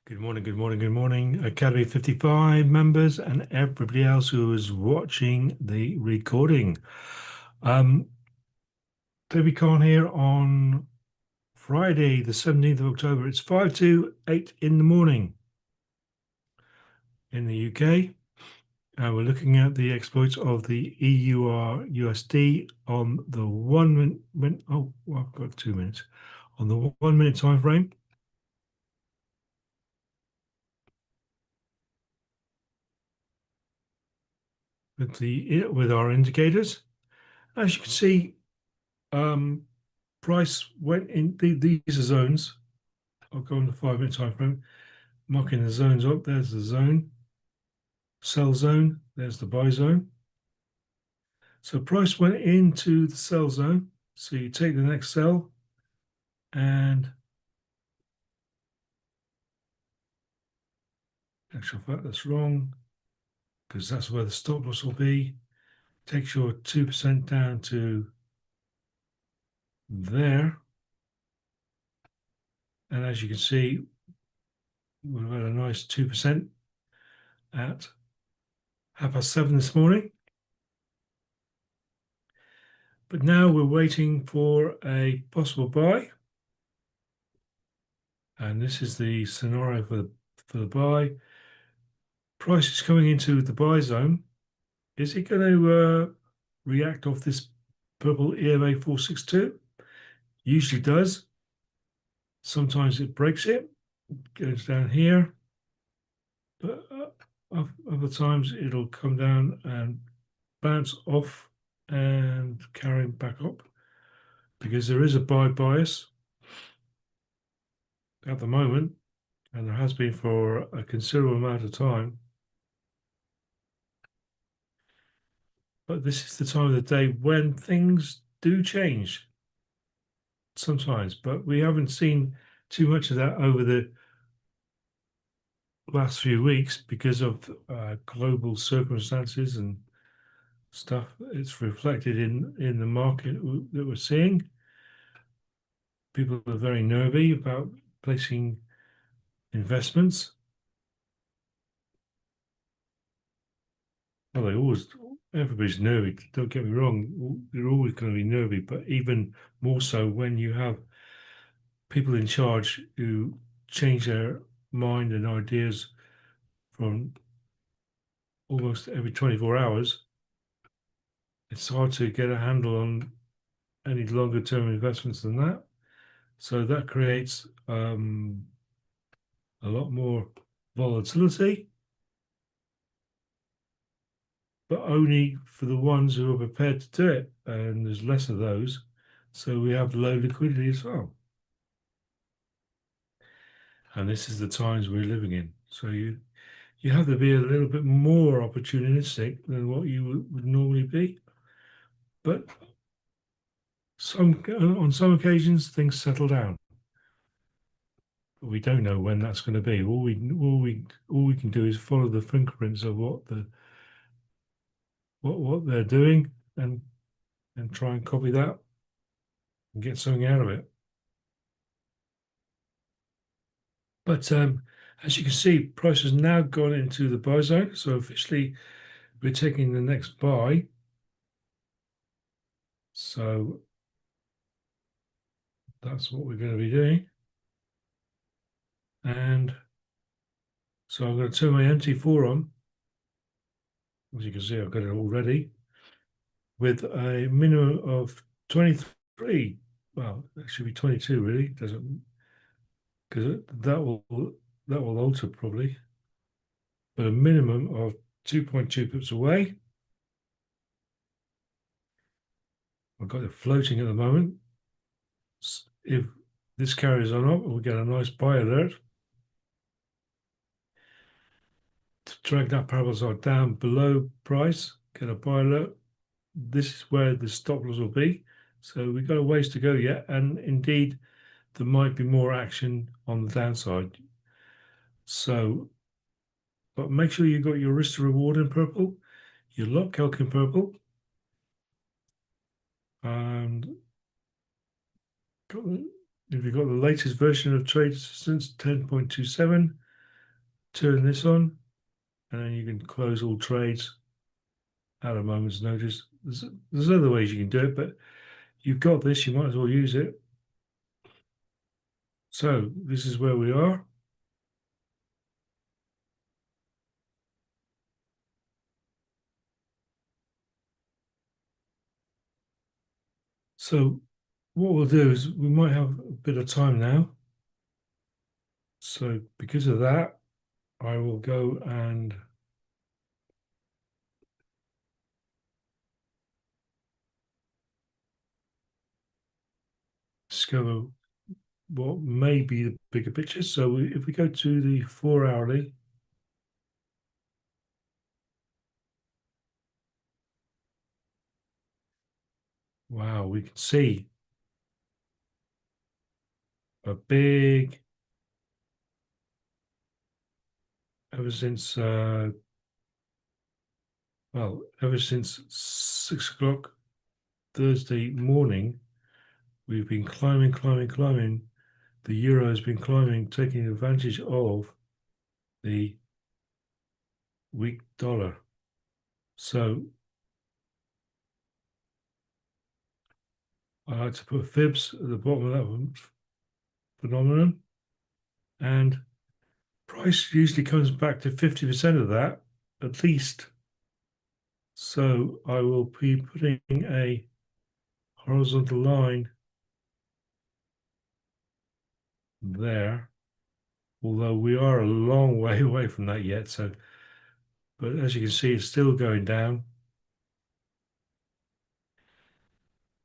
Good morning, good morning, good morning, Academy 55 members and everybody else who is watching the recording. Um, Toby Khan here on Friday, the 17th of October. It's 5 to 8 in the morning in the UK. And we're looking at the exploits of the EUR USD on the 1 minute. Oh, well, I've got 2 minutes on the 1 minute time frame. With our indicators. As you can see, price went in these are zones. I'll go on the 5 minute time frame, marking the zones up. There's the zone, sell zone, there's the buy zone. So price went into the sell zone. So you take the next sell and actual fact that's wrong because that's where the stop loss will be. Takes your 2% down to there. And as you can see, we've had a nice 2% at 7:30 this morning. But now we're waiting for a possible buy. And this is the scenario for the buy. Price is coming into the buy zone. Is it going to react off this purple EMA 462? Usually does. Sometimes it breaks it, goes down here. But other times it'll come down and bounce off and carry back up because there is a buy bias at the moment, and there has been for a considerable amount of time. But this is the time of the day when things do change sometimes, but we haven't seen too much of that over the last few weeks because of global circumstances and stuff. It's reflected in the market that we're seeing. People are very nervy about placing investments. Well, everybody's nervy. Don't get me wrong, they're always going to be nervy, but even more so when you have people in charge who change their mind and ideas from almost every 24 hours. It's hard to get a handle on any longer term investments than that. So that creates a lot more volatility, but only for the ones who are prepared to do it. And there's less of those. So we have low liquidity as well. And this is the times we're living in. So you have to be a little bit more opportunistic than what you would normally be. But on some occasions things settle down. But we don't know when that's going to be. All we can do is follow the fingerprints of what they're doing and try and copy that and get something out of it. But as you can see, price has now gone into the buy zone. So officially, we're taking the next buy. So that's what we're going to be doing. And so I'm going to turn my MT4 on. As you can see, I've got it already with a minimum of 23. Well, it should be 22 really. Doesn't, because that will alter probably. But a minimum of 2.2 pips away. I've got it floating at the moment. If this carries on up, we'll get a nice buy alert. To drag that parabolic down below price, get a buy alert. This is where the stop loss will be. So we've got a ways to go yet. And indeed, there might be more action on the downside. So, but make sure you've got your risk to reward in purple, your lot calc in purple, and if you've got the latest version of trade assistance 10.27, turn this on, and then you can close all trades at a moment's notice. There's other ways you can do it, but you've got this, you might as well use it. So this is where we are. So what we'll do is we might have a bit of time now. So because of that, I will go and discover what may be the bigger picture. So if we go to the 4 hourly, wow, we can see a big, ever since, ever since 6 o'clock Thursday morning, we've been climbing, climbing, climbing. The euro has been climbing, taking advantage of the weak dollar. So I like to put fibs at the bottom of that phenomenon, and price usually comes back to 50% of that at least. So I will be putting a horizontal line there, although we are a long way away from that yet. So, but as you can see, it's still going down,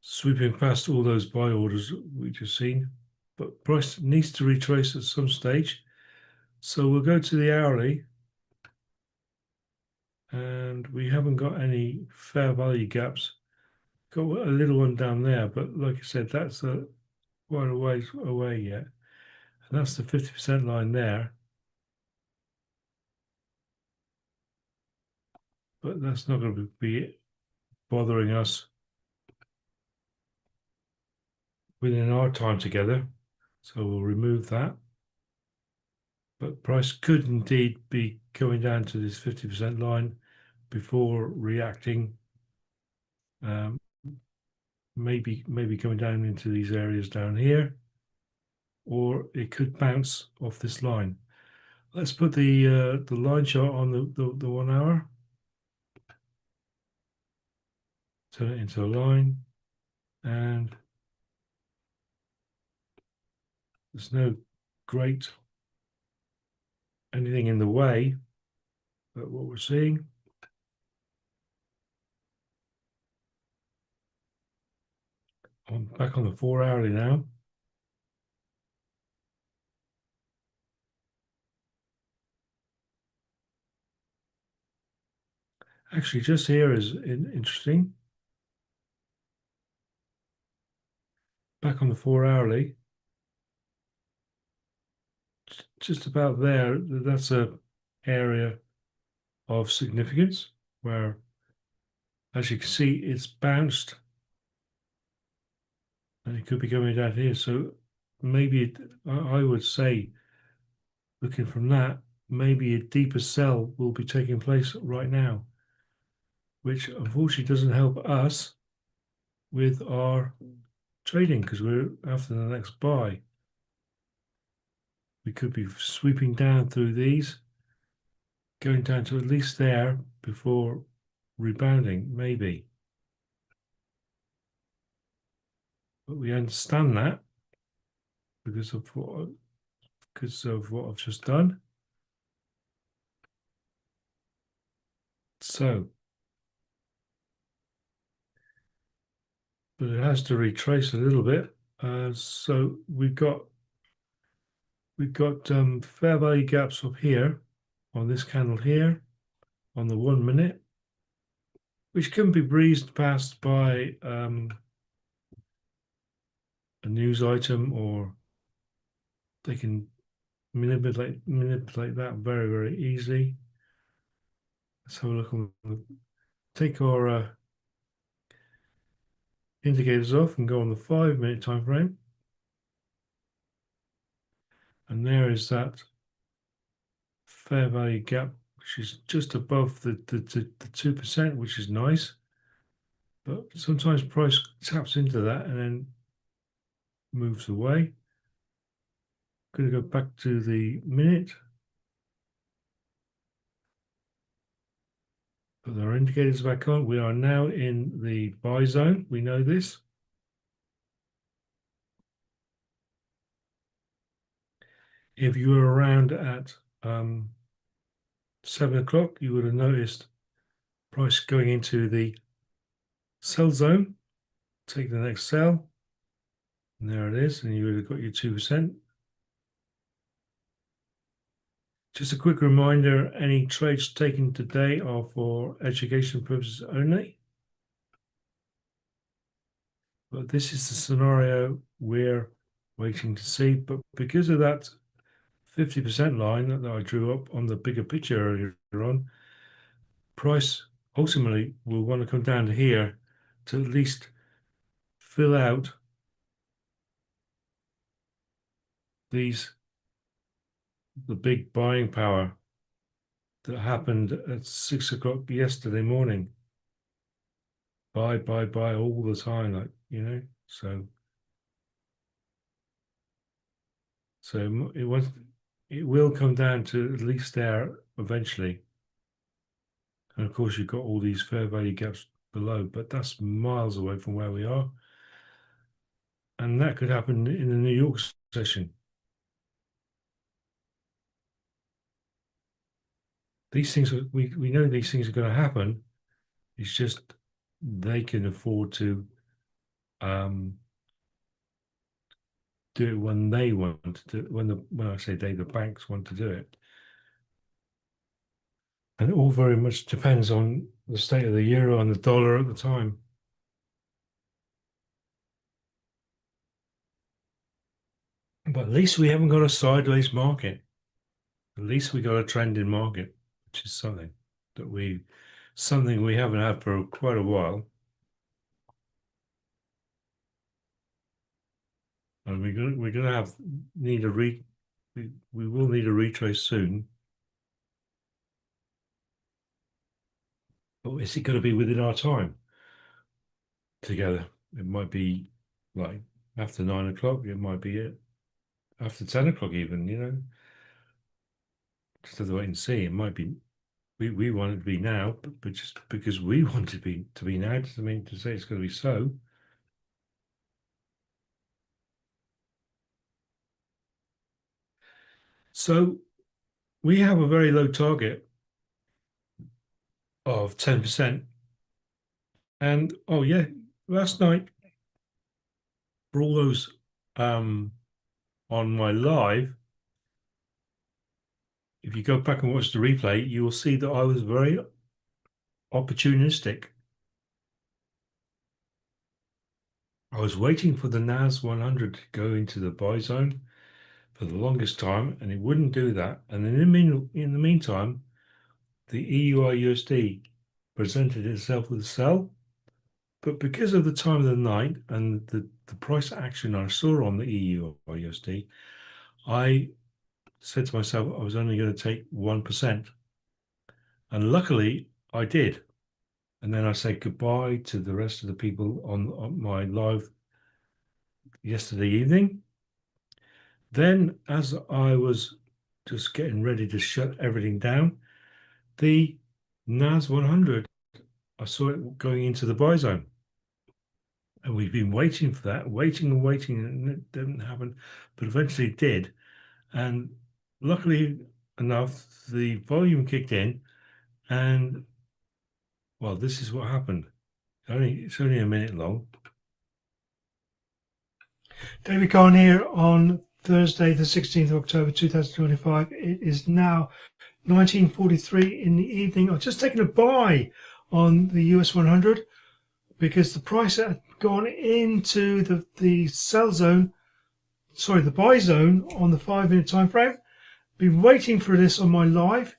sweeping past all those buy orders we just seen. But price needs to retrace at some stage. So we'll go to the hourly, and we haven't got any fair value gaps. Got a little one down there, but like I said, that's quite a ways away yet. And that's the 50% line there. But that's not going to be bothering us within our time together. So we'll remove that. But price could indeed be going down to this 50% line before reacting. Maybe coming down into these areas down here, or it could bounce off this line. Let's put the line chart on the 1 hour. Turn it into a line, and there's no great anything in the way, but what we're seeing. I'm back on the 4 hourly now. Actually, just here is interesting. Back on the 4 hourly, just about there, that's a area of significance where, as you can see, it's bounced, and it could be coming down here. So maybe I would say, looking from that, maybe a deeper sell will be taking place right now, which unfortunately doesn't help us with our trading because we're after the next buy. We could be sweeping down through these, going down to at least there before rebounding, maybe. But we understand that because of what I've just done. So, but it has to retrace a little bit. So we've got fair value gaps up here on this candle here on the 1 minute, which can be breezed past by a news item, or they can manipulate that very, very easily. Let's have a look on take our indicators off and go on the 5 minute time frame. And there is that fair value gap, which is just above the 2%, which is nice. But sometimes price taps into that and then moves away. Going to go back to the minute. Put our indicators back on. We are now in the buy zone. We know this. If you were around at 7 o'clock, you would have noticed price going into the sell zone. Take the next sell. And there it is. And you would have got your 2%. Just a quick reminder, any trades taken today are for education purposes only. But this is the scenario we're waiting to see. But because of that 50% line that I drew up on the bigger picture earlier on, price ultimately will want to come down to here to at least fill out the big buying power that happened at 6 o'clock yesterday morning. Buy all the time, like, you know, so it will come down to at least there eventually. And of course, you've got all these fair value gaps below, but that's miles away from where we are. And that could happen in the New York session. These things, we know these things are going to happen. It's just they can afford to do it when they want to. When I say they, the banks want to do it. And it all very much depends on the state of the euro and the dollar at the time. But at least we haven't got a sideways market. At least we got a trending market, which is something we haven't had for quite a while. And we're gonna we will need a retrace soon. But is it going to be within our time together? It might be like after 9 o'clock. It might be it after 10 o'clock even, you know. Just have to wait and see. It might be we want it to be now, but just because we want it to be now doesn't mean to say it's going to be so. So we have a very low target of 10%. And oh yeah, last night for all those on my live, if you go back and watch the replay, you will see that I was very opportunistic. I was waiting for the NAS 100 to go into the buy zone for the longest time, and it wouldn't do that. And then in the meantime, the EUR USD presented itself with a sell. But because of the time of the night and the price action I saw on the EUR USD, I said to myself I was only going to take 1%. And luckily, I did. And then I said goodbye to the rest of the people on my live yesterday evening. Then, as I was just getting ready to shut everything down, the NAS 100, I saw it going into the buy zone. And we've been waiting for that, waiting and waiting, and it didn't happen, but eventually it did. And luckily enough, the volume kicked in, and well, this is what happened. It's only a minute long. David Kahn here on Thursday, the 16th of October 2025. It is now 19:43 in the evening. I've just taken a buy on the US 100 because the price had gone into the sell zone, sorry, the buy zone on the 5-minute time frame. Been waiting for this on my live.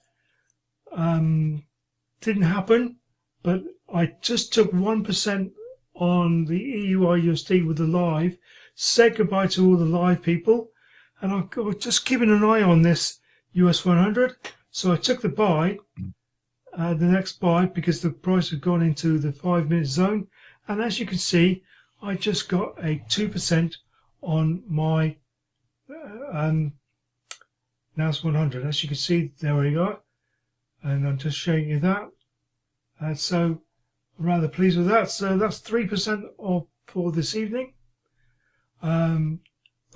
Didn't happen, but I just took 1% on the EUR USD with the live. Said goodbye to all the live people, and I'm just keeping an eye on this US 100. So I took the buy, the next buy, because the price had gone into the 5-minute zone. And as you can see, I just got a 2% on my NAS 100. As you can see, there we go. And I'm just showing you that. So I'm rather pleased with that. So that's 3% off for this evening. Like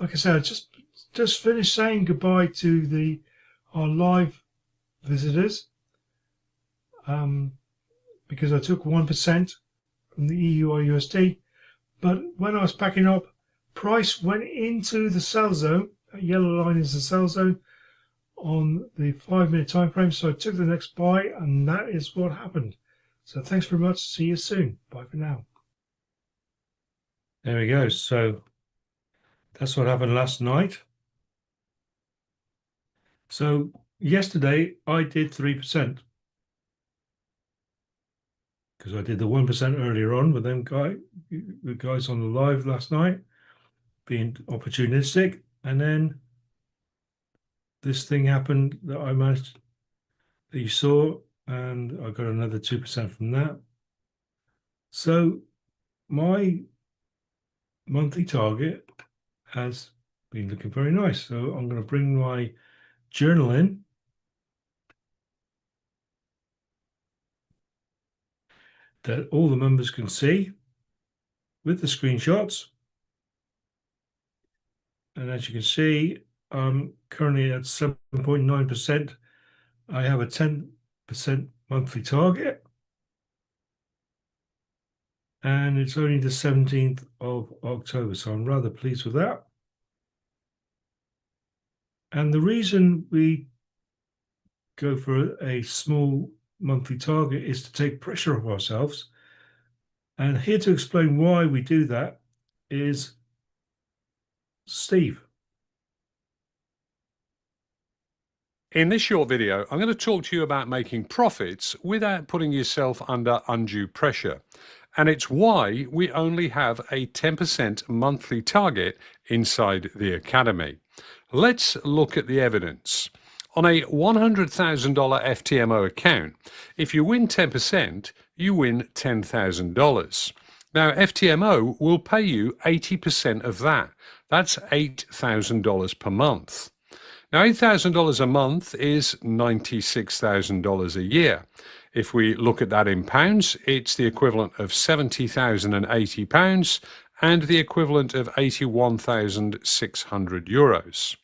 I said, I just finished saying goodbye to our live visitors, because I took 1% from the EUR USD. But when I was packing up, price went into the sell zone. That yellow line is the sell zone on the 5-minute time frame. So I took the next buy, and that is what happened. So thanks very much. See you soon. Bye for now. There we go. So that's what happened last night. So yesterday I did 3%. Because I did the 1% earlier on with the guys on the live last night, being opportunistic, and then this thing happened that I managed, that you saw, and I got another 2% from that. So my monthly target has been looking very nice. So I'm going to bring my journal in. That all the members can see with the screenshots. And as you can see, I'm currently at 7.9%. I have a 10% monthly target. And it's only the 17th of October, so I'm rather pleased with that. And the reason we go for a small monthly target is to take pressure off ourselves. And here to explain why we do that is Steve. In this short video, I'm going to talk to you about making profits without putting yourself under undue pressure. And it's why we only have a 10% monthly target inside the Academy. Let's look at the evidence. On a $100,000 FTMO account, if you win 10%, you win $10,000. Now, FTMO will pay you 80% of that. That's $8,000 per month. Now, $8,000 a month is $96,000 a year. If we look at that in pounds, it's the equivalent of £70,080 and the equivalent of 81,600 euros.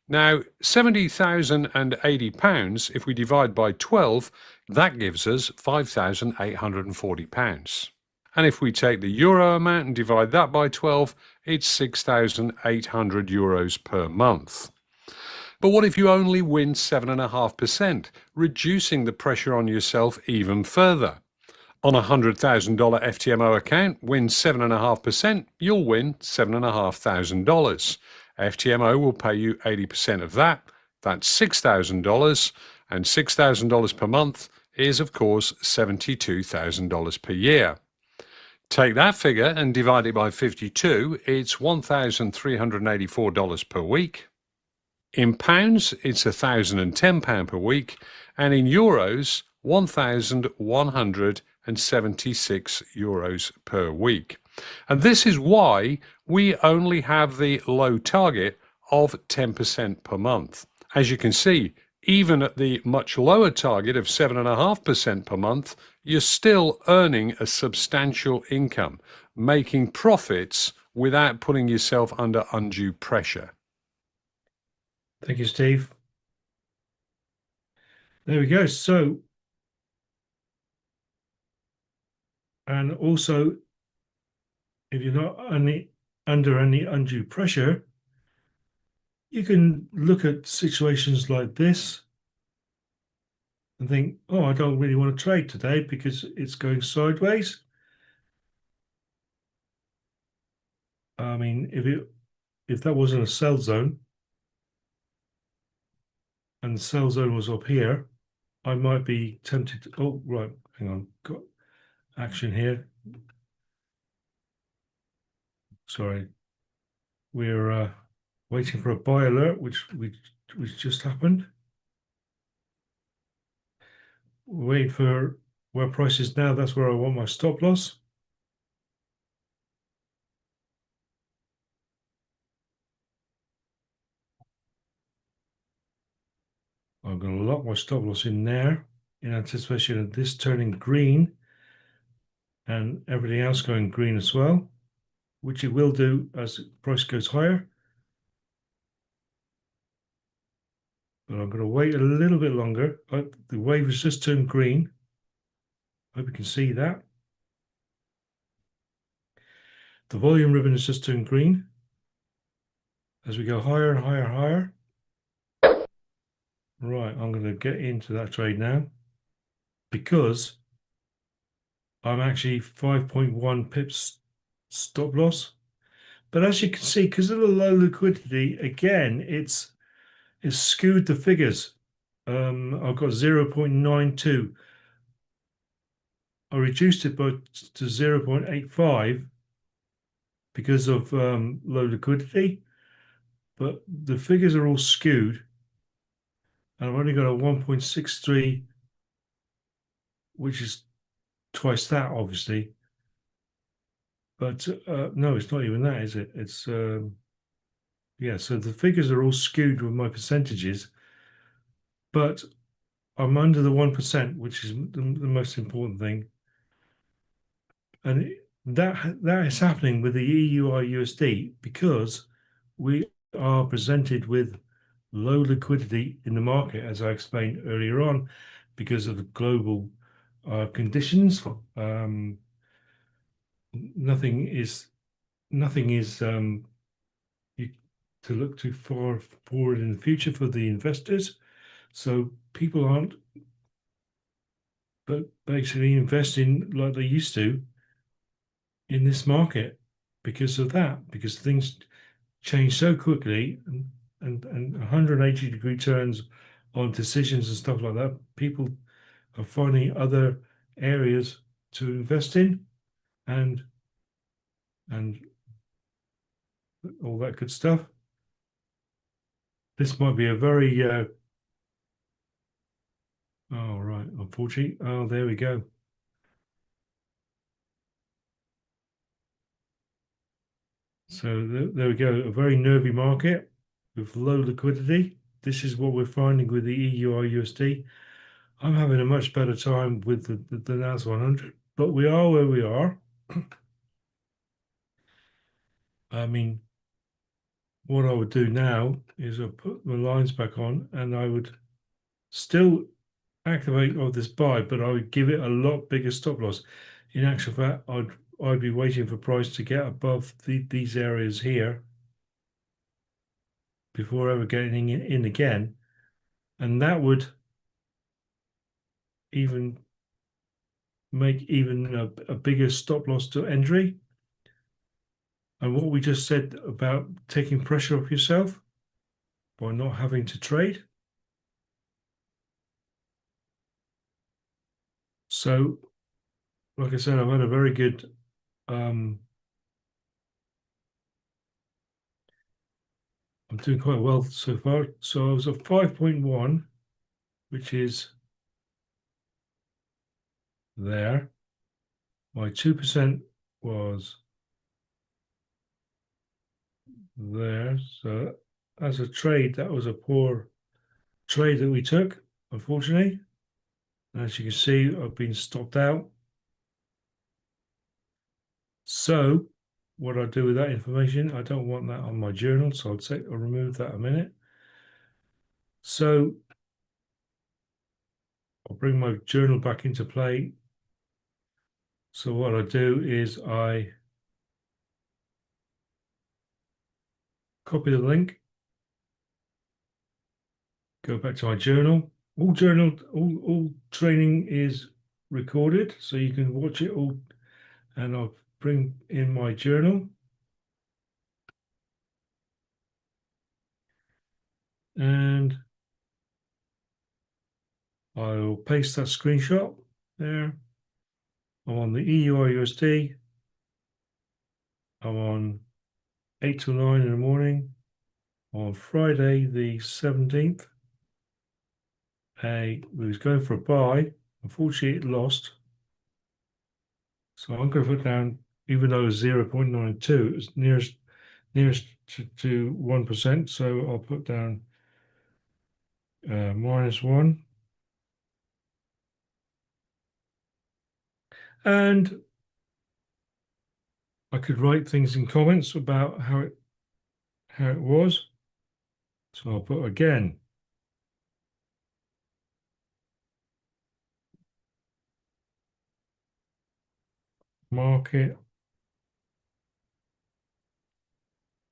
Now, £70,080, if we divide by 12, that gives us £5,840. And if we take the euro amount and divide that by 12, it's 6,800 euros per month. But what if you only win 7.5%, reducing the pressure on yourself even further? On a $100,000 FTMO account, win 7.5%, you'll win $7,500. FTMO will pay you 80% of that. That's $6,000, and $6,000 per month is, of course, $72,000 per year. Take that figure and divide it by 52, it's $1,384 per week. In pounds, it's £1,010 per week, and in euros, 1,176 euros per week. And this is why we only have the low target of 10% per month. As you can see, even at the much lower target of 7.5% per month, you're still earning a substantial income, making profits without putting yourself under undue pressure. Thank you, Steve. There we go. So, and also, if you're not under any undue pressure, you can look at situations like this and think, oh, I don't really want to trade today because it's going sideways. I mean, if that wasn't a sell zone and the sell zone was up here, I might be tempted to, oh, right, hang on, got action here. Sorry. We're waiting for a buy alert, which just happened. wait for where price is now. That's where I want my stop loss. I'm going to lock my stop loss in there in anticipation of this turning green and everything else going green as well, which it will do as the price goes higher. But I'm going to wait a little bit longer. The wave has just turned green. Hope you can see that. The volume ribbon has just turned green. As we go higher and higher and higher. Right, I'm going to get into that trade now because I'm actually 5.1 pips stop loss. But as you can see, because of the low liquidity, again, it's skewed the figures. I've got 0.92. I reduced it to 0.85 because of low liquidity, but the figures are all skewed. And I've only got a 1.63, which is twice that, obviously. But no, it's not even that, is it? It's yeah. So the figures are all skewed with my percentages, but I'm under the 1%, which is the most important thing. And that is happening with the EUR USD because we are presented with low liquidity in the market, as I explained earlier on, because of the global conditions. Nothing is you, to look too far forward in the future for the investors. So people aren't, but basically investing like they used to in this market because of that, because things change so quickly and 180-degree turns on decisions and stuff like that. People are finding other areas to invest in and and all that good stuff. This might be a very oh right, unfortunately. Oh, there we go. So there we go, a very nervy market with low liquidity. This is what we're finding with the EUR USD. I'm having a much better time with the NAS 100, but we are where we are. I mean, what I would do now is I put the lines back on and I would still activate of this buy, but I would give it a lot bigger stop loss. In actual fact, I'd be waiting for price to get above these areas here before ever getting in again, and that would even make even a bigger stop loss to entry. And what we just said about taking pressure off yourself by not having to trade. So, like I said, I've had a very good I'm doing quite well so far. So I was at 5.1, which is there. My 2% was there. So as a trade, that was a poor trade that we took, unfortunately. And as you can see, I've been stopped out. So what I do with that information, I don't want that on my journal. So I'll remove that a minute. So I'll bring my journal back into play. So what I do is I copy the link, go back to my journal. All training is recorded, so you can watch it all. And I'll bring in my journal. And I'll paste that screenshot there. I'm on the EUR USD. I'm on 8 to 9 in the morning on Friday the 17th. We was going for a buy. Unfortunately, it lost. So I'm going to put down, even though it's 0.92, it's nearest to 1%. So I'll put down -1. And I could write things in comments about how it was. So I'll put again. Market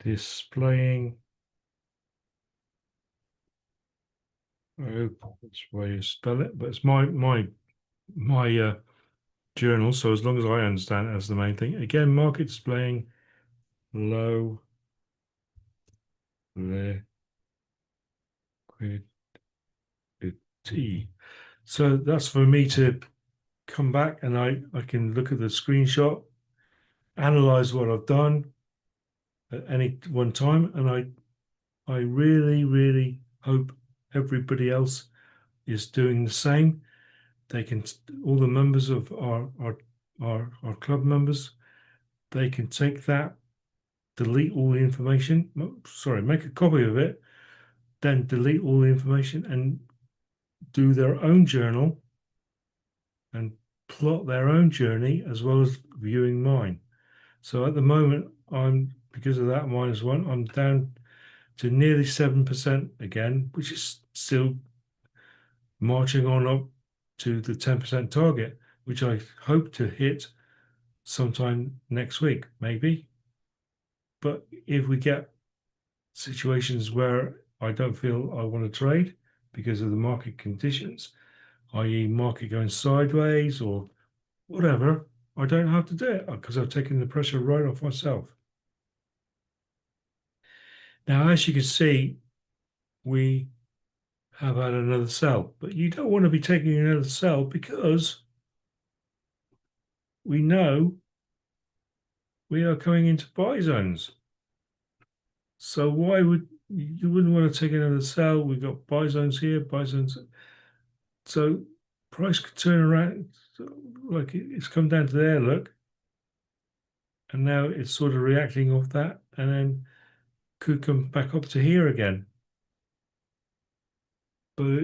displaying. I hope that's the way you spell it, but it's my journal. So as long as I understand it, that's the main thing. Again, market displaying low liquidity. So that's for me to come back and I can look at the screenshot, analyze what I've done at any one time, and I really hope everybody else is doing the same. They can, all the members of our club members, they can take that, delete all the information. Sorry, make a copy of it, then delete all the information and do their own journal and plot their own journey as well as viewing mine. So at the moment, because of that -1, I'm down to nearly 7% again, which is still marching on up to the 10% target, which I hope to hit sometime next week, maybe. But if we get situations where I don't feel I want to trade because of the market conditions, i.e., market going sideways or whatever, I don't have to do it because I've taken the pressure right off myself. Now, as you can see, we have had another sell, but you don't want to be taking another sell because we know we are coming into buy zones. So why would you wouldn't want to take another sell? We've got buy zones here, buy zones. So price could turn around, like it's come down to there, look. And now it's sort of reacting off that and then could come back up to here again. But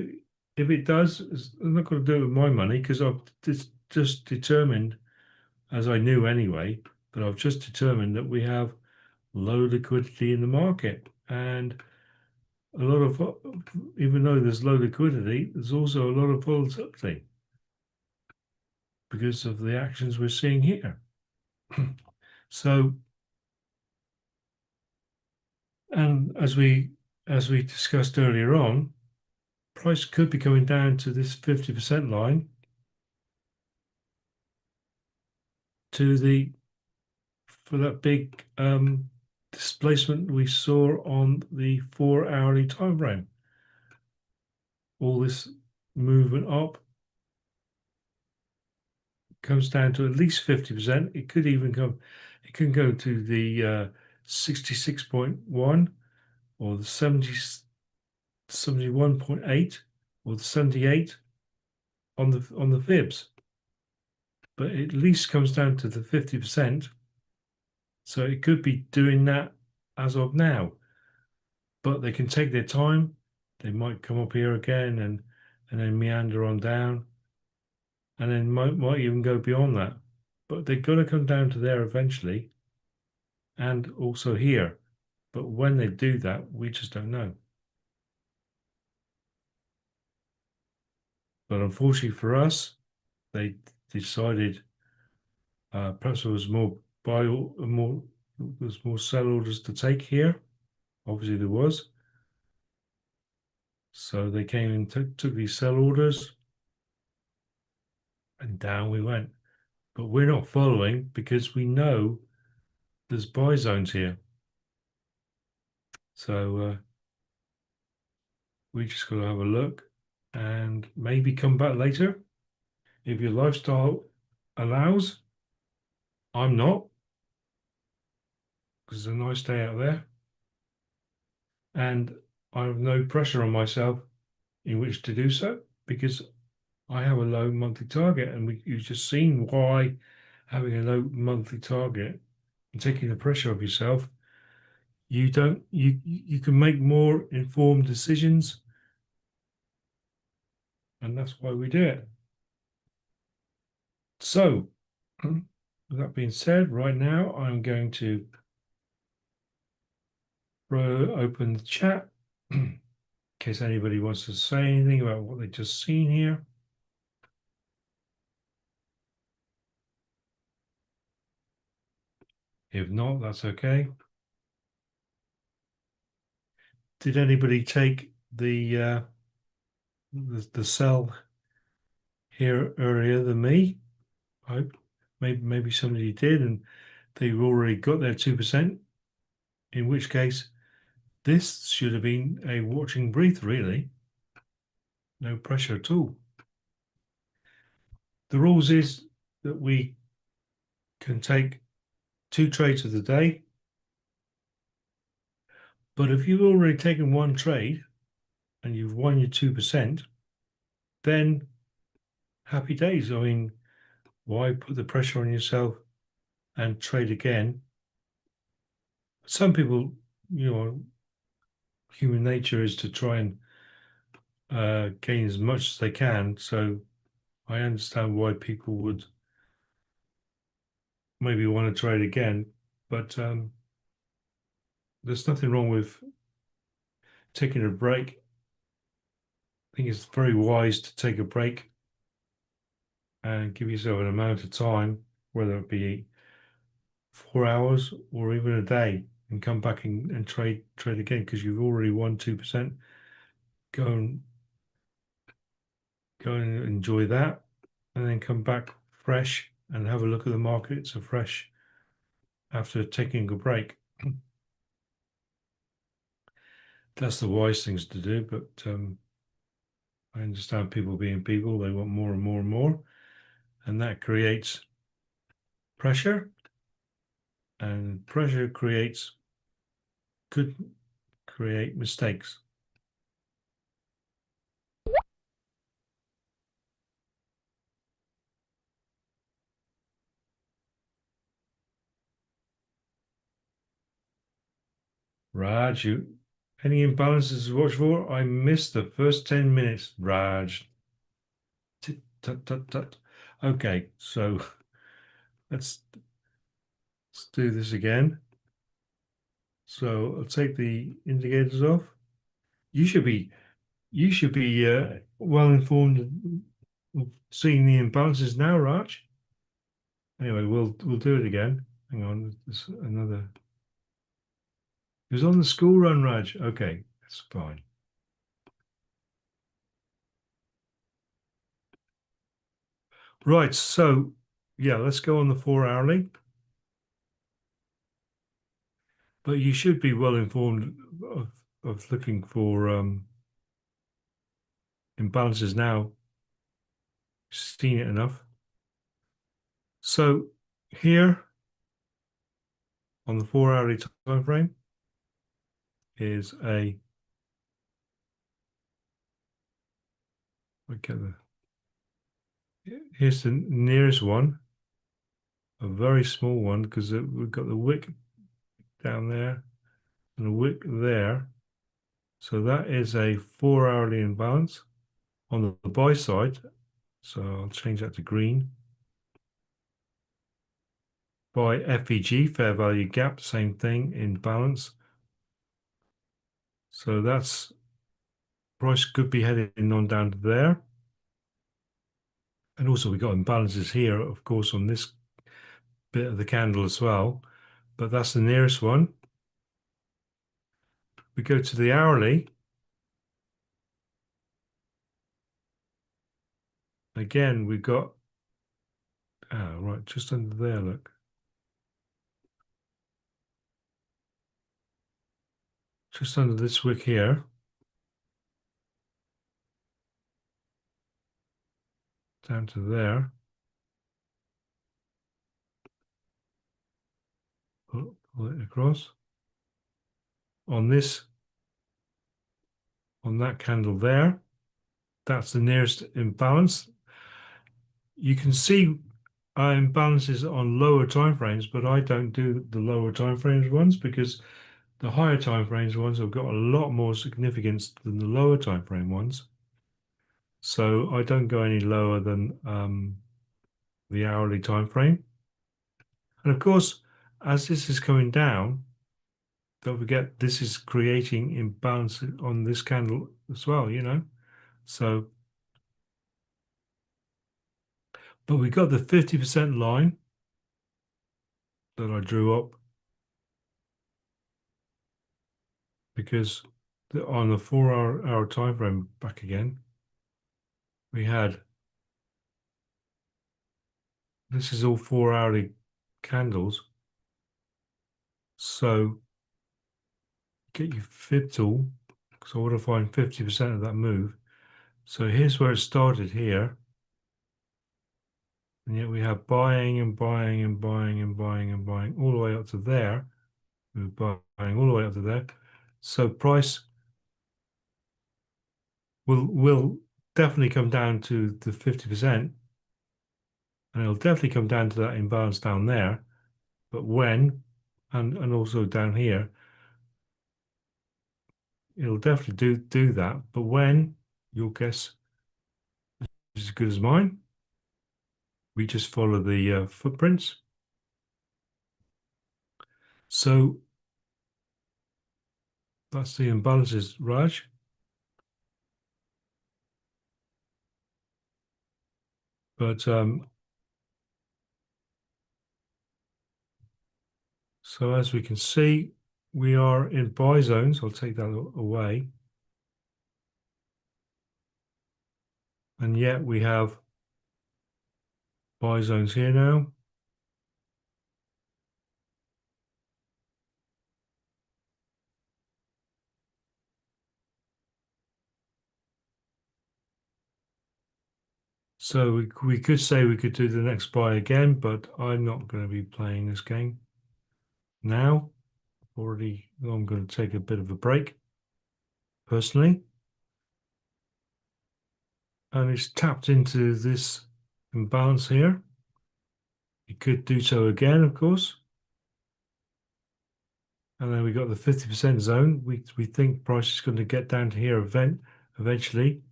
if it does, I'm not going to do it with my money because I've just determined, as I knew anyway, but I've just determined that we have low liquidity in the market. And a lot of, even though there's low liquidity, there's also a lot of volatility because of the actions we're seeing here. So, and as we discussed earlier on, price could be coming down to this 50% line to the for that big displacement we saw on the 4-hourly time frame. All this movement up comes down to at least 50%. It could even come, it can go to the 66.1 or the 71.8 or the 78 on the fibs. But it at least comes down to the 50%. So it could be doing that as of now. But they can take their time. They might come up here again and then meander on down. And then might even go beyond that. But they've got to come down to there eventually. And also here. But when they do that, we just don't know. But unfortunately for us, they decided perhaps there was more there's more sell orders to take here. Obviously there was. So they came and took these sell orders and down we went. But we're not following because we know there's buy zones here. So we just got to have a look and maybe come back later if your lifestyle allows. I'm not, because it's a nice day out there. And I have no pressure on myself in which to do so because I have a low monthly target, and you've just seen why having a low monthly target and taking the pressure off yourself, you can make more informed decisions, and that's why we do it. So, with that being said, right now I'm going to open the chat in case anybody wants to say anything about what they've just seen here. If not, that's okay. Did anybody take the sell here earlier than me? I hope maybe somebody did, and they've already got their 2%. In which case, this should have been a watching brief, really. No pressure at all. The rules is that we can take 2 trades of the day. But if you've already taken 1 trade and you've won your 2%, then happy days. I mean, why put the pressure on yourself and trade again? Some people, human nature is to try and gain as much as they can. So I understand why people would maybe want to trade again, but there's nothing wrong with taking a break. I think it's very wise to take a break and give yourself an amount of time, whether it be 4 hours or even a day, and come back and trade again, because you've already won 2%. Go and enjoy that, and then come back fresh and have a look at the markets afresh after taking a break. That's the wise things to do, but I understand people being people, they want more and more and more, and that creates pressure, and pressure could create mistakes. Raj, any imbalances to watch for? I missed the first 10 minutes, Raj. Tut, tut, tut. Okay, so let's do this again. So I'll take the indicators off. You should be well informed of seeing the imbalances now, Raj. Anyway, we'll do it again. Hang on, there's another. It was on the school run, Raj. Okay, that's fine. Right, so yeah, let's go on the 4 hourly. But you should be well informed of looking for imbalances now. Seen it enough. So here on the 4 hourly time frame is here's the nearest one, a very small one, because we've got the wick down there and the wick there. So that is a 4 hourly imbalance on the buy side. So I'll change that to green. By FVG, fair value gap, same thing in balance. So that's price could be heading on down to there. And also we got imbalances here, of course, on this bit of the candle as well. But that's the nearest one. We go to the hourly. Again, we've got, right, just under there, look. Just under this wick here. Down to there. Pull it across. On that candle there, that's the nearest imbalance. you can see imbalances on lower time frames, but I don't do the lower time frames ones because the higher time frames ones have got a lot more significance than the lower time frame ones. So I don't go any lower than the hourly time frame. And of course, as this is coming down, don't forget this is creating imbalance on this candle as well, you know. So, but we got the 50% line that I drew up because on the 4 hour time frame back again, we had this is all 4 hourly candles. So get your fib tool because I want to find 50% of that move. So here's where it started here. And yet we have buying and buying and buying and buying and buying all the way up to there. We're buying all the way up to there. So price will definitely come down to the 50%. And it'll definitely come down to that imbalance down there. But when, and also down here, it'll definitely do that. But when, your guess is as good as mine. We just follow the footprints. So that's the imbalances, Raj. But so as we can see, we are in buy zones. I'll take that away. And yet we have buy zones here now. So we could say we could do the next buy again, but I'm not going to be playing this game now. Already, I'm going to take a bit of a break personally. And it's tapped into this imbalance here. It could do so again, of course. And then we got the 50% zone. We think price is going to get down to here eventually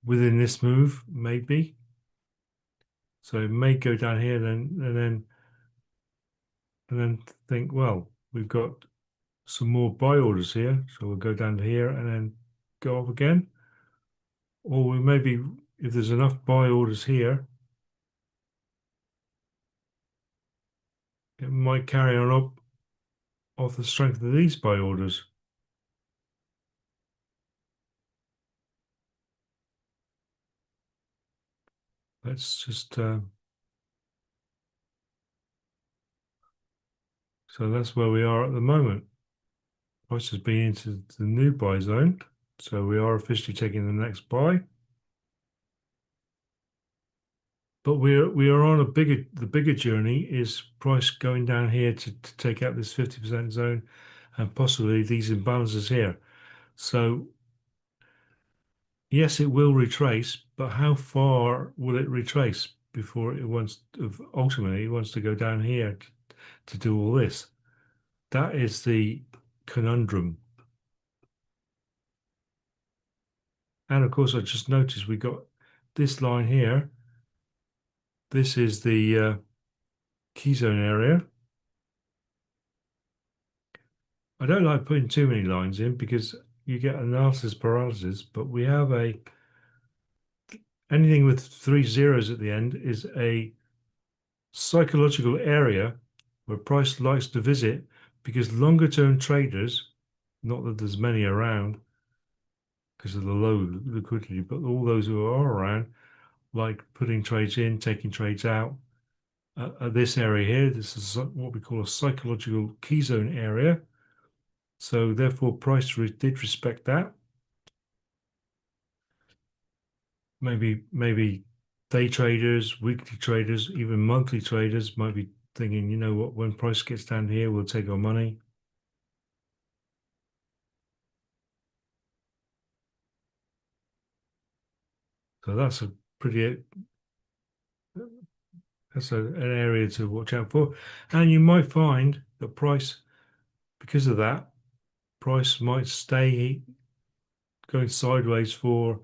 within this move, maybe. So it may go down here and then think, well, we've got some more buy orders here. So we'll go down to here and then go up again. Or we maybe, if there's enough buy orders here, it might carry on up off the strength of these buy orders. Let's just, so that's where we are at the moment. Price has been into the new buy zone. So we are officially taking the next buy. But we are on the bigger journey is price going down here to take out this 50% zone and possibly these imbalances here. So yes, it will retrace, but how far will it retrace before it wants ultimately it wants to go down here to do all this? That is the conundrum. And of course, I just noticed we got this line here. This is the key zone area. I don't like putting too many lines in because you get analysis paralysis, but we have anything with 3 zeros at the end is a psychological area where price likes to visit because longer term traders, not that there's many around because of the low liquidity, but all those who are around like putting trades in, taking trades out. At this area here, this is what we call a psychological key zone area. So therefore, price did respect that. Maybe day traders, weekly traders, even monthly traders might be thinking, you know what, when price gets down here, we'll take our money. So that's a pretty, that's an area to watch out for. And you might find the price, because of that, price might stay going sideways for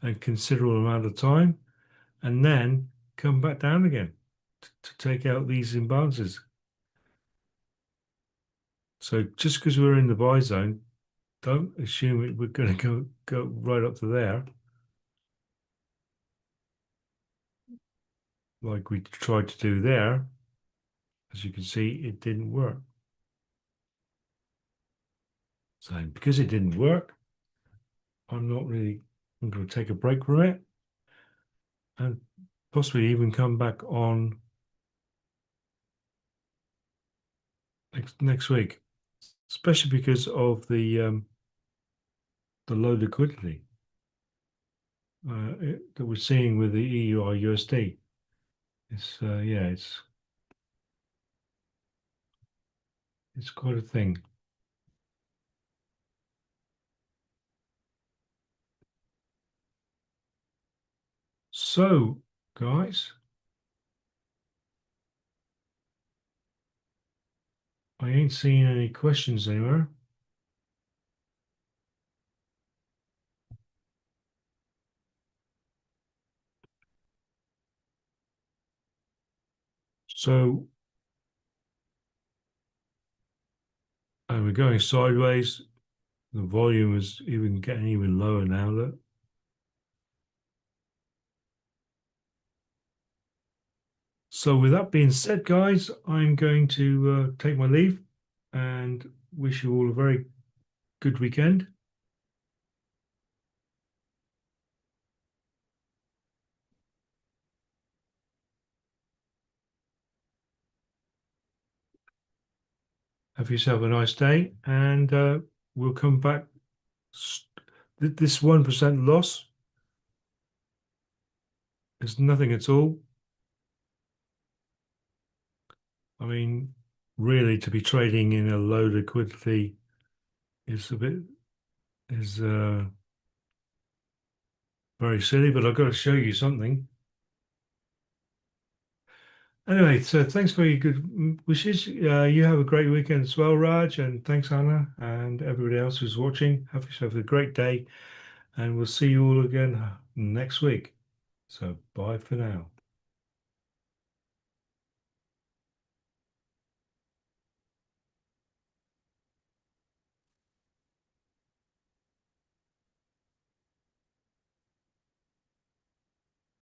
a considerable amount of time and then come back down again to take out these imbalances. So just because we're in the buy zone, don't assume we're going to go right up to there like we tried to do there. As you can see, it didn't work. So because it didn't work, I'm going to take a break from it and possibly even come back on next week, especially because of the low liquidity that we're seeing with the EUR USD. It's yeah, it's quite a thing. So, guys, I ain't seeing any questions anywhere. So, and we're going sideways. The volume is even getting even lower now. Look. So, with that being said, guys, I'm going to take my leave and wish you all a very good weekend. Have yourself a nice day, and we'll come back. This 1% loss is nothing at all. I mean, really, to be trading in a low liquidity is a bit is very silly, but I've got to show you something. Anyway, so thanks for your good wishes. You have a great weekend as well, Raj, and thanks, Anna, and everybody else who's watching. Have yourself a great day, and we'll see you all again next week. So bye for now.